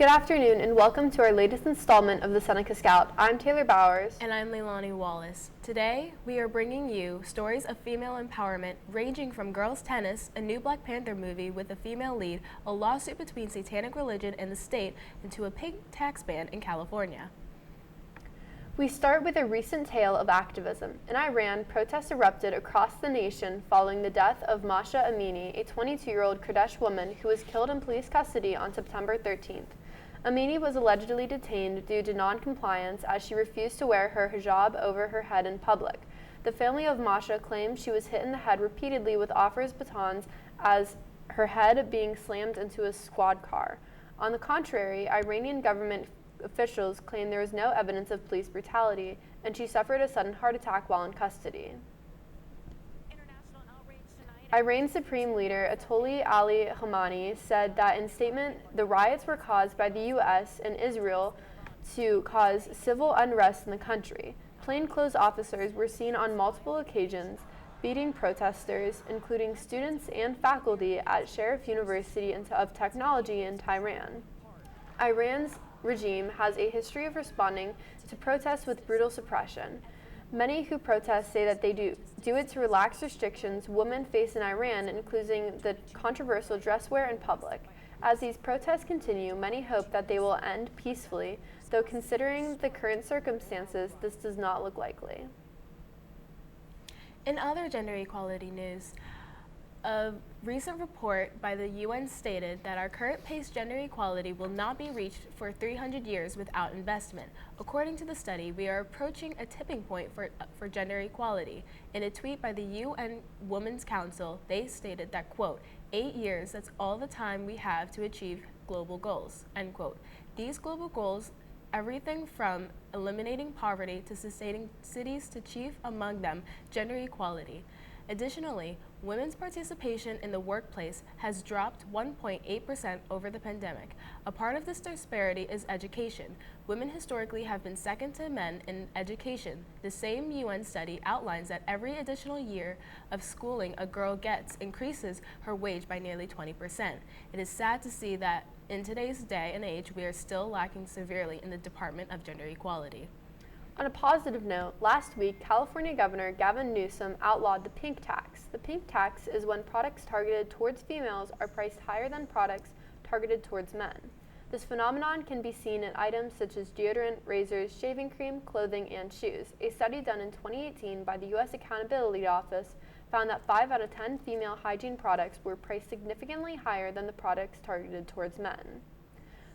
Good afternoon and welcome to our latest installment of the Seneca Scout. I'm Taylor Bowers. And I'm Leilani Wallace. Today, we are bringing you stories of female empowerment ranging from girls tennis, a new Black Panther movie with a female lead, a lawsuit between satanic religion and the state, and to a pig tax ban in California. We start with a recent tale of activism. In Iran, protests erupted across the nation following the death of Masha Amini, a 22-year-old Kurdish woman who was killed in police custody on September 13th. Amini was allegedly detained due to non-compliance as she refused to wear her hijab over her head in public. The family of Masha claims she was hit in the head repeatedly with offers batons as her head being slammed into a squad car. On the contrary, Iranian government officials claim there was no evidence of police brutality, and she suffered a sudden heart attack while in custody. Iran's Supreme Leader Ayatollah Ali Khamenei said that in a statement, the riots were caused by the U.S. and Israel to cause civil unrest in the country. Plainclothes officers were seen on multiple occasions beating protesters, including students and faculty at Sharif University of Technology in Tehran. Iran's regime has a history of responding to protests with brutal suppression. Many who protest say that they do it to relax restrictions women face in Iran, including the controversial dress wear in public. As these protests continue, many hope that they will end peacefully, though considering the current circumstances, this does not look likely. In other gender equality news, a recent report by the UN stated that our current pace gender equality will not be reached for 300 years without investment. According to the study, we are approaching a tipping point for gender equality. In a tweet by the UN Women's Council, they stated that, quote, 8 years, that's all the time we have to achieve global goals, end quote. These global goals, everything from eliminating poverty to sustaining cities to chief among them gender equality. Additionally, women's participation in the workplace has dropped 1.8% over the pandemic. A part of this disparity is education. Women historically have been second to men in education. The same UN study outlines that every additional year of schooling a girl gets increases her wage by nearly 20%. It is sad to see that in today's day and age, we are still lacking severely in the Department of Gender Equality. On a positive note, last week, California Governor Gavin Newsom outlawed the pink tax. The pink tax is when products targeted towards females are priced higher than products targeted towards men. This phenomenon can be seen in items such as deodorant, razors, shaving cream, clothing, and shoes. A study done in 2018 by the U.S. Accountability Office found that 5 out of 10 female hygiene products were priced significantly higher than the products targeted towards men.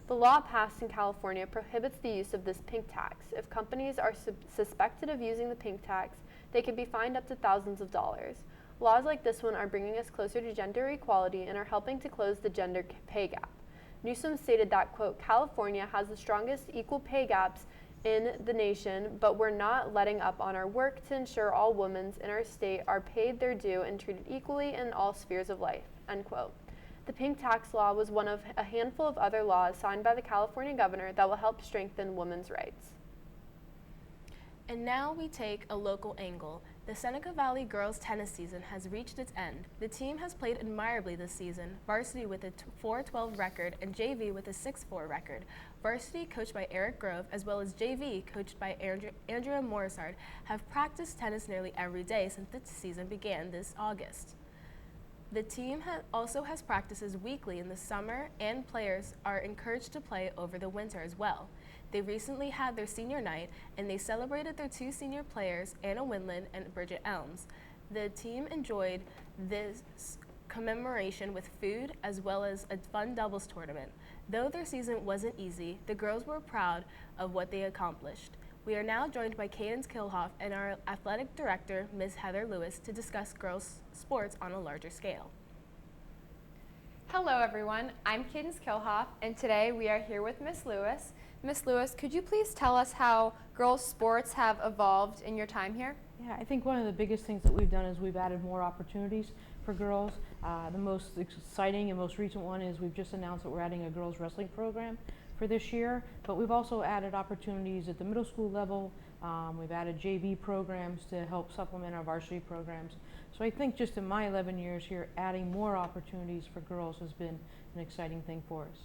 The law passed in California prohibits the use of this pink tax. If companies are suspected of using the pink tax, they can be fined up to thousands of dollars. Laws like this one are bringing us closer to gender equality and are helping to close the gender pay gap. Newsom stated that, quote, California has the strongest equal pay gaps in the nation, but we're not letting up on our work to ensure all women in our state are paid their due and treated equally in all spheres of life, end quote. The pink tax law was one of a handful of other laws signed by the California governor that will help strengthen women's rights. And now we take a local angle. The Seneca Valley girls tennis season has reached its end. The team has played admirably this season, varsity with a 4-12 record and JV with a 6-4 record. Varsity, coached by Eric Grove, as well as JV, coached by Andrea Morrisard, have practiced tennis nearly every day since the season began this August. The team also has practices weekly in the summer, and players are encouraged to play over the winter as well. They recently had their senior night, and they celebrated their 2 senior players, Anna Winland and Bridget Elms. The team enjoyed this commemoration with food as well as a fun doubles tournament. Though their season wasn't easy, the girls were proud of what they accomplished. We are now joined by Cadence Kilhoff and our athletic director, Ms. Heather Lewis, to discuss girls' sports on a larger scale. Hello everyone, I'm Cadence Kilhoff, and today we are here with Ms. Lewis. Ms. Lewis, could you please tell us how girls' sports have evolved in your time here? Yeah, I think one of the biggest things that we've done is we've added more opportunities for girls. The most exciting and most recent one is we've just announced that we're adding a girls' wrestling program for this year, but we've also added opportunities at the middle school level. We've added JV programs to help supplement our varsity programs. So I think just in my 11 years here, adding more opportunities for girls has been an exciting thing for us.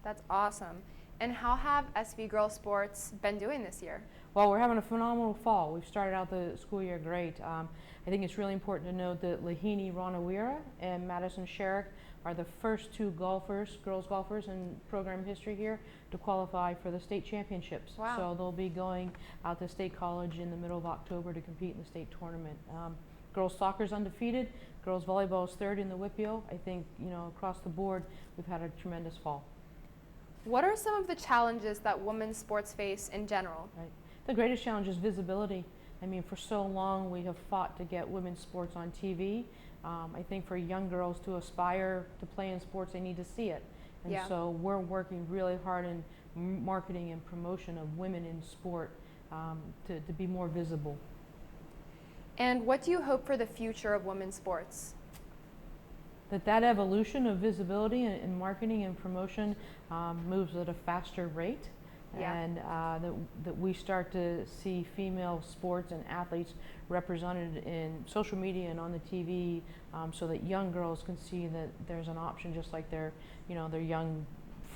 That's awesome. And how have SV Girls Sports been doing this year? Well, we're having a phenomenal fall. We've started out the school year great. I think it's really important to note that Lahini Ranawira and Madison Sherrick are the first two golfers, girls golfers in program history here to qualify for the state championships. Wow. So they'll be going out to State College in the middle of October to compete in the state tournament. Girls soccer's undefeated. Girls volleyball is third in the WIPIO. I think, across the board, we've had a tremendous fall. What are some of the challenges that women's sports face in general? Right. The greatest challenge is visibility. I mean, for so long we have fought to get women's sports on TV. I think for young girls to aspire to play in sports, they need to see it. And Yeah. so we're working really hard in marketing and promotion of women in sport to be more visible. And what do you hope for the future of women's sports? That evolution of visibility and marketing and promotion moves at a faster rate. Yeah. And that we start to see female sports and athletes represented in social media and on the TV, so that young girls can see that there's an option, just like their young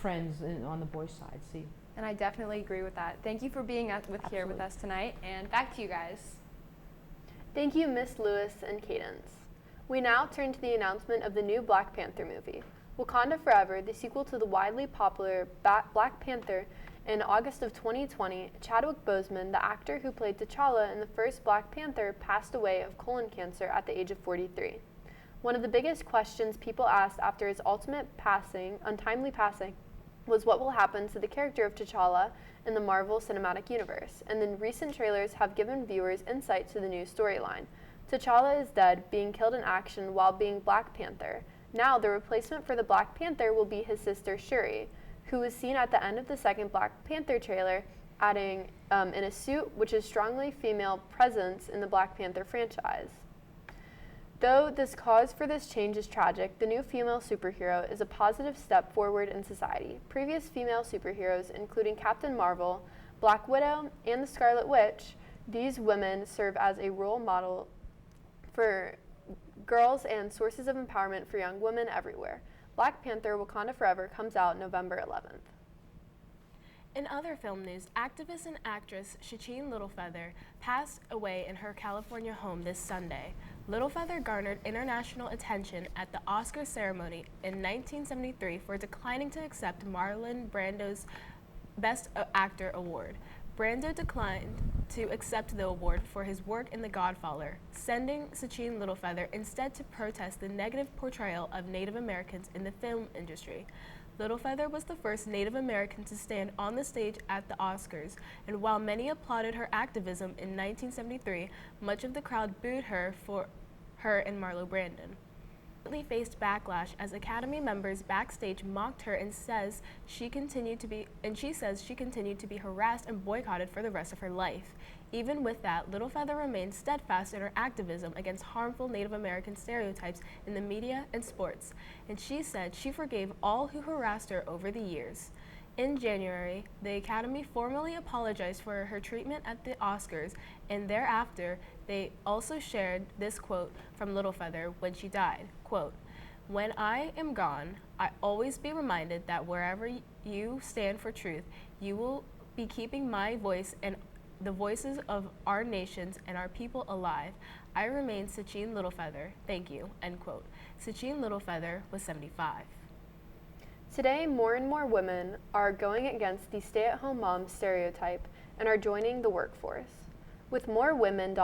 friends on the boys' side see. And I definitely agree with that. Thank you for being here with Absolutely. us tonight. And back to you guys. Thank you, Miss Lewis and Cadence. We now turn to the announcement of the new Black Panther movie. Wakanda Forever, the sequel to the widely popular Black Panther. In August of 2020, Chadwick Boseman, the actor who played T'Challa in the first Black Panther, passed away of colon cancer at the age of 43. One of the biggest questions people asked after his untimely passing, was what will happen to the character of T'Challa in the Marvel Cinematic Universe, and then recent trailers have given viewers insight to the new storyline. T'Challa is dead, being killed in action while being Black Panther. Now, the replacement for the Black Panther will be his sister Shuri, who was seen at the end of the second Black Panther trailer, adding in a suit which is strongly female presence in the Black Panther franchise. Though this cause for this change is tragic, the new female superhero is a positive step forward in society. Previous female superheroes, including Captain Marvel, Black Widow, and the Scarlet Witch, these women serve as a role model for girls and sources of empowerment for young women everywhere. Black Panther Wakanda Forever comes out November 11th. In other film news, activist and actress Shacheen Littlefeather passed away in her California home this Sunday. Littlefeather garnered international attention at the Oscar ceremony in 1973 for declining to accept Marlon Brando's Best Actor award. Brando declined to accept the award for his work in The Godfather, sending Shacheen Littlefeather instead to protest the negative portrayal of Native Americans in the film industry. Littlefeather was the first Native American to stand on the stage at the Oscars, and while many applauded her activism in 1973, much of the crowd booed her for her and Marlon Brando. Faced backlash as Academy members backstage mocked her and says she continued to be harassed and boycotted for the rest of her life. Even with that, Littlefeather remained steadfast in her activism against harmful Native American stereotypes in the media and sports, and she said she forgave all who harassed her over the years. In January, the Academy formally apologized for her treatment at the Oscars, and thereafter, they also shared this quote from Littlefeather when she died, quote, "When I am gone, I always be reminded that wherever you stand for truth, you will be keeping my voice and the voices of our nations and our people alive. I remain Shacheen Littlefeather. Thank you," end quote. Shacheen Littlefeather was 75. Today, more and more women are going against the stay-at-home mom stereotype and are joining the workforce. With more women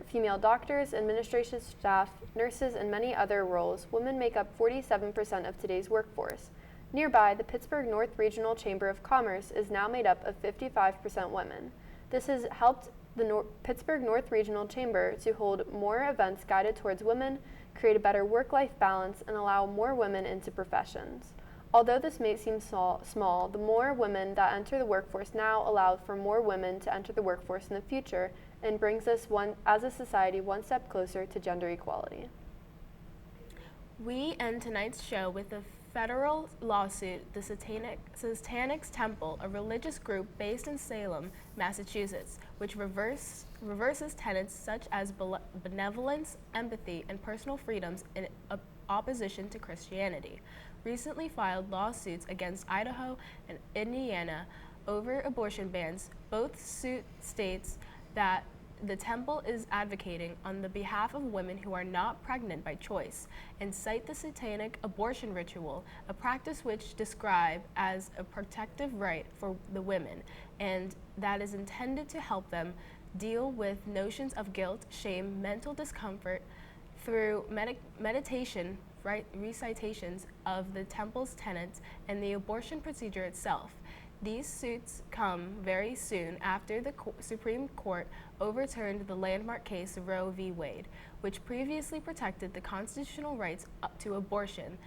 female doctors, administration staff, nurses, and many other roles, women make up 47% of today's workforce. Nearby, the Pittsburgh North Regional Chamber of Commerce is now made up of 55% women. This has helped the Pittsburgh North Regional Chamber to hold more events guided towards women, create a better work-life balance, and allow more women into professions. Although this may seem small, the more women that enter the workforce now allow for more women to enter the workforce in the future and brings us, as a society, one step closer to gender equality. We end tonight's show with a federal lawsuit, the Satanic Temple, a religious group based in Salem, Massachusetts, which reverses tenets such as benevolence, empathy, and personal freedoms in opposition to Christianity. recently filed lawsuits against Idaho and Indiana over abortion bans. Both suit states that the temple is advocating on the behalf of women who are not pregnant by choice and cite the satanic abortion ritual, a practice which describe as a protective right for the women and that is intended to help them deal with notions of guilt, shame, mental discomfort through meditation, recitations of the temple's tenets and the abortion procedure itself. These suits come very soon after the Supreme Court overturned the landmark case of Roe v. Wade, which previously protected the constitutional rights up to abortion.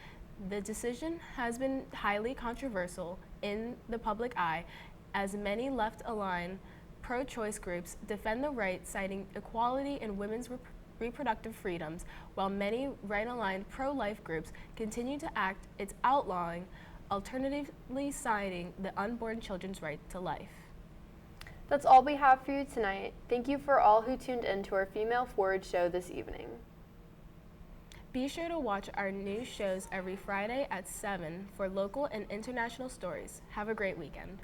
The decision has been highly controversial in the public eye, as many left-aligned pro-choice groups defend the right, citing equality in women's reproductive freedoms, while many right-aligned pro-life groups continue to act its outlawing, alternatively citing the unborn children's right to life. That's all we have for you tonight. Thank you for all who tuned in to our Female Forward show this evening. Be sure to watch our new shows every Friday at 7 for local and international stories. Have a great weekend.